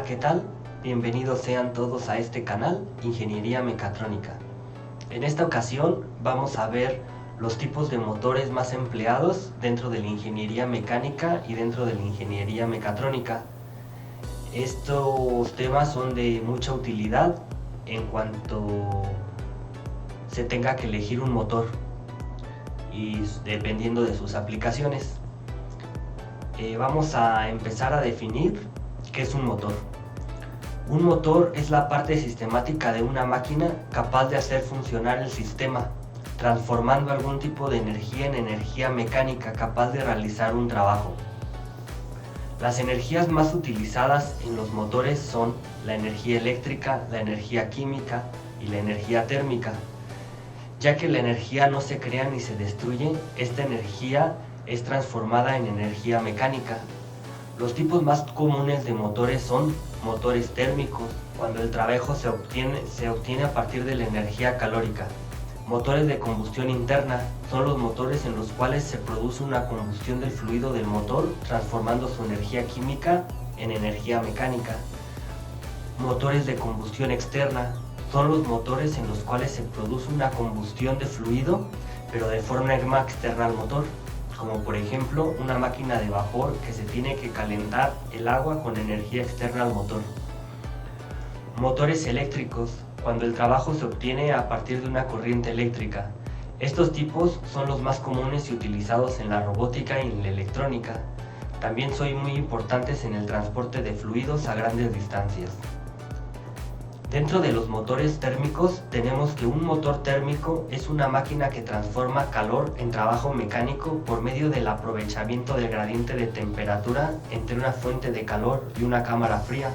¿qué tal? Bienvenidos sean todos a este canal, Ingeniería Mecatrónica. En esta ocasión vamos a ver los tipos de motores más empleados dentro de la ingeniería mecánica y dentro de la ingeniería mecatrónica. Estos temas son de mucha utilidad en cuanto se tenga que elegir un motor y dependiendo de sus aplicaciones. Vamos a empezar a definir qué es un motor. Un motor es la parte sistemática de una máquina capaz de hacer funcionar el sistema, transformando algún tipo de energía en energía mecánica capaz de realizar un trabajo. Las energías más utilizadas en los motores son la energía eléctrica, la energía química y la energía térmica. Ya que la energía no se crea ni se destruye, esta energía es transformada en energía mecánica. Los tipos más comunes de motores son motores térmicos, cuando el trabajo se obtiene a partir de la energía calórica. Motores de combustión interna son los motores en los cuales se produce una combustión del fluido del motor, transformando su energía química en energía mecánica. Motores de combustión externa son los motores en los cuales se produce una combustión de fluido, pero de forma externa al motor, como por ejemplo una máquina de vapor que se tiene que calentar el agua con energía externa al motor. Motores eléctricos, cuando el trabajo se obtiene a partir de una corriente eléctrica. Estos tipos son los más comunes y utilizados en la robótica y en la electrónica. También son muy importantes en el transporte de fluidos a grandes distancias. Dentro de los motores térmicos tenemos que un motor térmico es una máquina que transforma calor en trabajo mecánico por medio del aprovechamiento del gradiente de temperatura entre una fuente de calor y una cámara fría.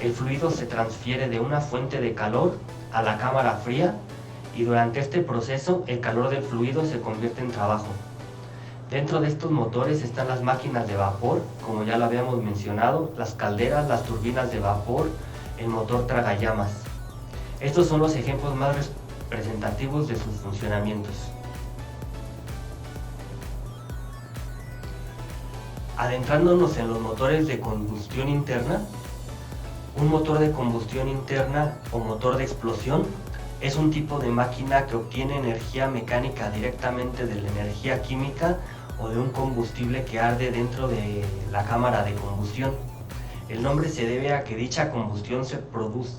El fluido se transfiere de una fuente de calor a la cámara fría y durante este proceso el calor del fluido se convierte en trabajo. Dentro de estos motores están las máquinas de vapor, como ya lo habíamos mencionado, las calderas, las turbinas de vapor, el motor tragallamas. Estos son los ejemplos más representativos de sus funcionamientos. Adentrándonos en los motores de combustión interna, un motor de combustión interna o motor de explosión es un tipo de máquina que obtiene energía mecánica directamente de la energía química o de un combustible que arde dentro de la cámara de combustión. El nombre se debe a que dicha combustión se produce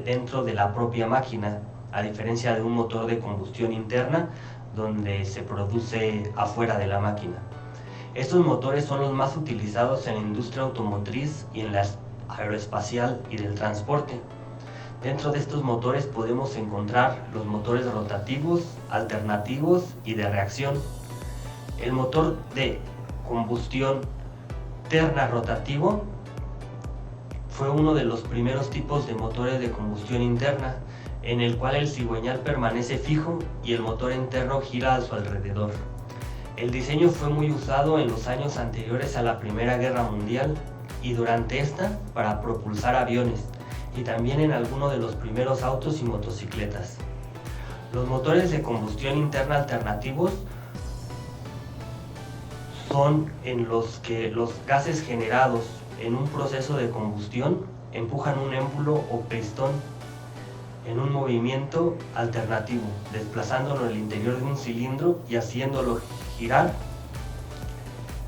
dentro de la propia máquina, a diferencia de un motor de combustión interna donde se produce afuera de la máquina. Estos motores son los más utilizados en la industria automotriz y en la aeroespacial y del transporte. Dentro de estos motores podemos encontrar los motores rotativos, alternativos y de reacción. El motor de combustión interna rotativo fue uno de los primeros tipos de motores de combustión interna, en el cual el cigüeñal permanece fijo y el motor interno gira a su alrededor. El diseño fue muy usado en los años anteriores a la Primera Guerra Mundial y durante esta para propulsar aviones y también en algunos de los primeros autos y motocicletas. Los motores de combustión interna alternativos son en los que los gases generados en un proceso de combustión empujan un émbulo o pistón en un movimiento alternativo, desplazándolo al interior de un cilindro y haciéndolo girar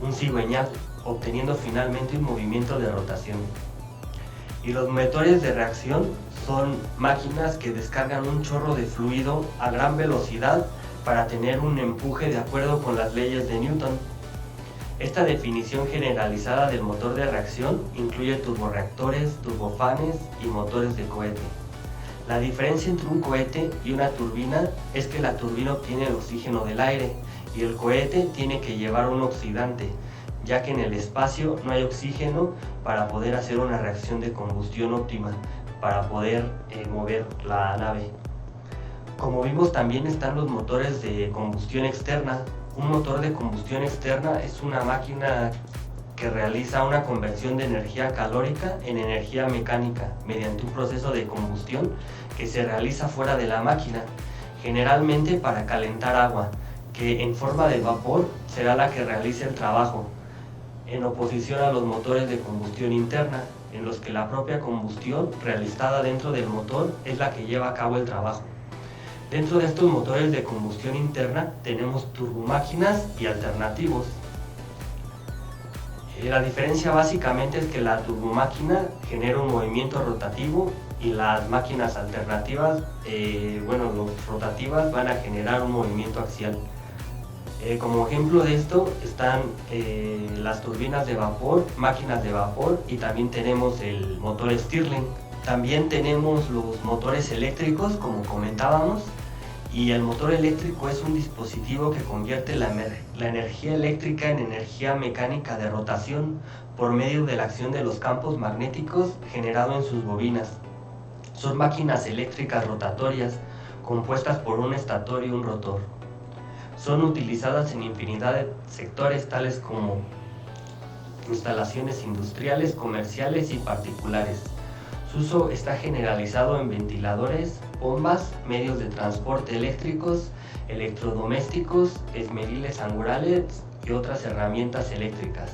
un cigüeñal, obteniendo finalmente un movimiento de rotación. Y los motores de reacción son máquinas que descargan un chorro de fluido a gran velocidad para tener un empuje de acuerdo con las leyes de Newton. Esta definición generalizada del motor de reacción incluye turborreactores, turbofanes y motores de cohete. La diferencia entre un cohete y una turbina es que la turbina obtiene el oxígeno del aire y el cohete tiene que llevar un oxidante, ya que en el espacio no hay oxígeno para poder hacer una reacción de combustión óptima, para poder mover la nave. Como vimos, también están los motores de combustión externa. Un motor de combustión externa es una máquina que realiza una conversión de energía calórica en energía mecánica mediante un proceso de combustión que se realiza fuera de la máquina, generalmente para calentar agua, que en forma de vapor será la que realice el trabajo. en oposición a los motores de combustión interna, en los que la propia combustión realizada dentro del motor es la que lleva a cabo el trabajo. Dentro de estos motores de combustión interna tenemos turbomáquinas y alternativos. La diferencia básicamente es que la turbomáquina genera un movimiento rotativo y las máquinas alternativas, los rotativas van a generar un movimiento axial. Como ejemplo de esto están las turbinas de vapor, máquinas de vapor, y también tenemos el motor Stirling. También tenemos los motores eléctricos, como comentábamos, y el motor eléctrico es un dispositivo que convierte la energía eléctrica en energía mecánica de rotación por medio de la acción de los campos magnéticos generados en sus bobinas. Son máquinas eléctricas rotatorias compuestas por un estator y un rotor. Son utilizadas en infinidad de sectores tales como instalaciones industriales, comerciales y particulares. Su uso está generalizado en ventiladores, bombas, medios de transporte eléctricos, electrodomésticos, esmeriles angulares y otras herramientas eléctricas.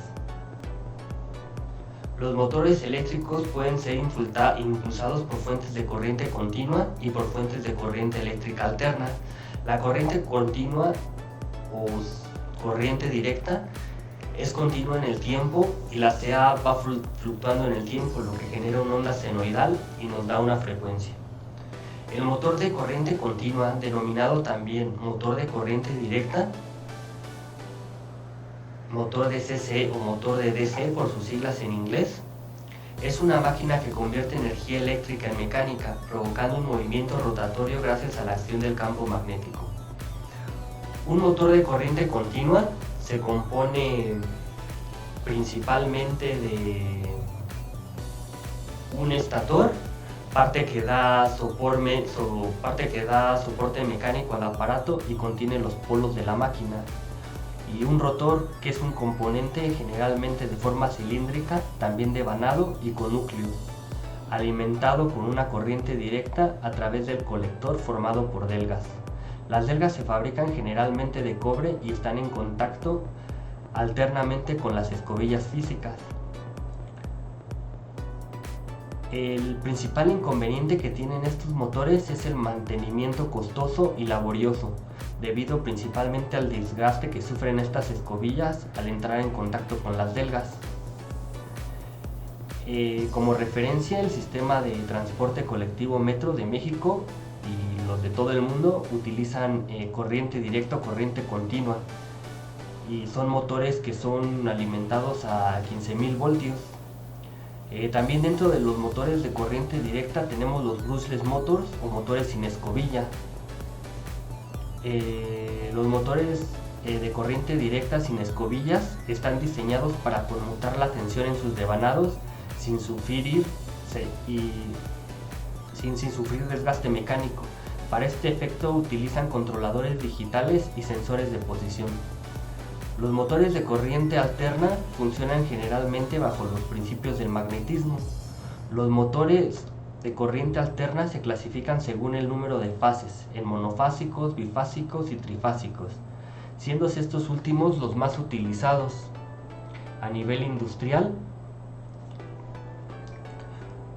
Los motores eléctricos pueden ser impulsados por fuentes de corriente continua y por fuentes de corriente eléctrica alterna. La corriente continua o corriente directa es continua en el tiempo y la CA va fluctuando en el tiempo, lo que genera una onda senoidal y nos da una frecuencia. El motor de corriente continua, denominado también motor de corriente directa, motor de CC o motor de DC por sus siglas en inglés, es una máquina que convierte energía eléctrica en mecánica, provocando un movimiento rotatorio gracias a la acción del campo magnético. Un motor de corriente continua se compone principalmente de un estator, parte que da soporte mecánico al aparato y contiene los polos de la máquina, y un rotor, que es un componente generalmente de forma cilíndrica, también devanado y con núcleo, alimentado con una corriente directa a través del colector formado por delgas. Las delgas se fabrican generalmente de cobre y están en contacto alternamente con las escobillas físicas. El principal inconveniente que tienen estos motores es el mantenimiento costoso y laborioso, debido principalmente al desgaste que sufren estas escobillas al entrar en contacto con las delgas. Como referencia, el sistema de transporte colectivo Metro de México y los de todo el mundo utilizan corriente directa o corriente continua, y son motores que son alimentados a 15.000 voltios. También dentro de los motores de corriente directa tenemos los brushless motors o motores sin escobilla. Los motores de corriente directa sin escobillas están diseñados para conmutar la tensión en sus devanados sin sufrir desgaste mecánico. Para este efecto utilizan controladores digitales y sensores de posición. Los motores de corriente alterna funcionan generalmente bajo los principios del magnetismo. Los motores de corriente alterna se clasifican según el número de fases, en monofásicos, bifásicos y trifásicos, siendo estos últimos los más utilizados. A nivel industrial,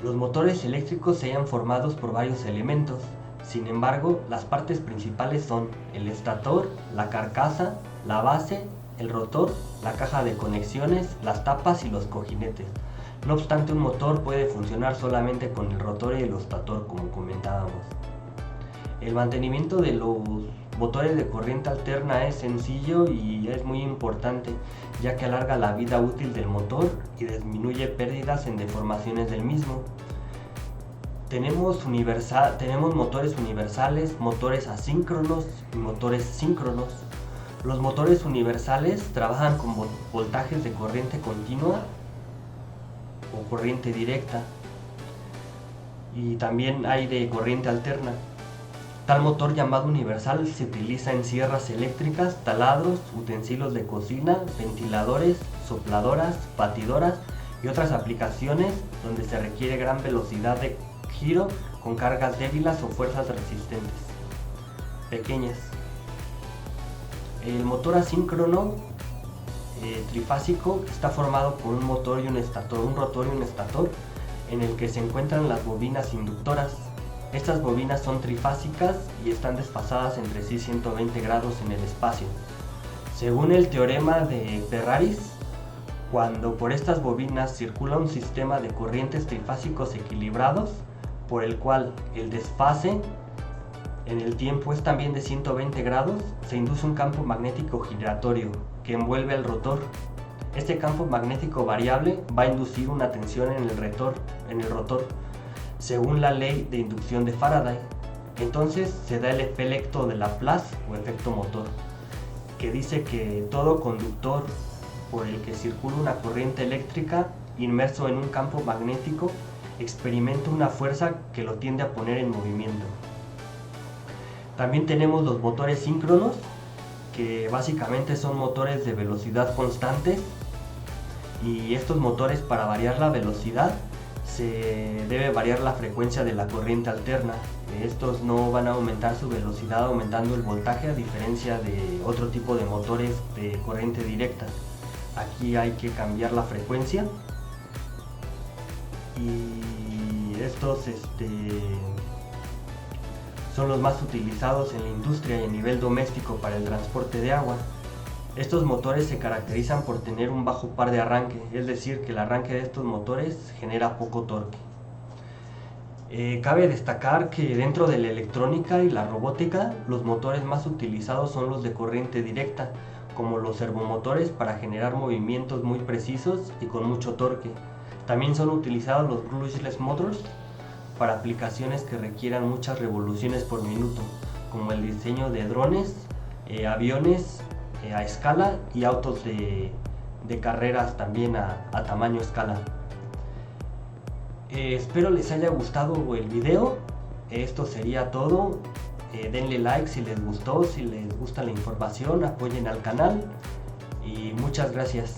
los motores eléctricos se hallan formados por varios elementos. Sin embargo, las partes principales son el estator, la carcasa, la base, el rotor, la caja de conexiones, las tapas y los cojinetes. No obstante, un motor puede funcionar solamente con el rotor y el estator, como comentábamos. El mantenimiento de los motores de corriente alterna es sencillo y es muy importante, ya que alarga la vida útil del motor y disminuye pérdidas en deformaciones del mismo. Tenemos motores universales, motores asíncronos y motores síncronos. Los motores universales trabajan con voltajes de corriente continua o corriente directa, y también hay de corriente alterna. Tal motor llamado universal se utiliza en sierras eléctricas, taladros, utensilios de cocina, ventiladores, sopladoras, batidoras y otras aplicaciones donde se requiere gran velocidad de giro con cargas débiles o fuerzas resistentes pequeñas. El motor asíncrono trifásico está formado por un motor y un estator, un rotor y un estator, en el que se encuentran las bobinas inductoras. Estas bobinas son trifásicas y están desfasadas entre sí 120 grados en el espacio. Según el teorema de Ferraris, cuando por estas bobinas circula un sistema de corrientes trifásicos equilibrados, por el cual el desfase en el tiempo es también de 120 grados, se induce un campo magnético giratorio que envuelve al rotor. Este campo magnético variable va a inducir una tensión en el rotor, según la ley de inducción de Faraday. Entonces se da el efecto de Laplace o efecto motor, que dice que todo conductor por el que circula una corriente eléctrica inmerso en un campo magnético experimenta una fuerza que lo tiende a poner en movimiento. También tenemos los motores síncronos, que básicamente son motores de velocidad constante, y estos motores, para variar la velocidad, se debe variar la frecuencia de la corriente alterna. Estos no van a aumentar su velocidad aumentando el voltaje, a diferencia de otro tipo de motores de corriente directa. Aquí hay que cambiar la frecuencia, y estos son los más utilizados en la industria y a nivel doméstico para el transporte de agua. Estos motores se caracterizan por tener un bajo par de arranque, es decir, que el arranque de estos motores genera poco torque. Cabe destacar que dentro de la electrónica y la robótica, los motores más utilizados son los de corriente directa, como los servomotores, para generar movimientos muy precisos y con mucho torque. También son utilizados los brushless motors para aplicaciones que requieran muchas revoluciones por minuto, como el diseño de drones, aviones a escala y autos de carreras también a tamaño escala. Espero les haya gustado el video. Esto sería todo. Denle like si les gustó, si les gusta la información, apoyen al canal y muchas gracias.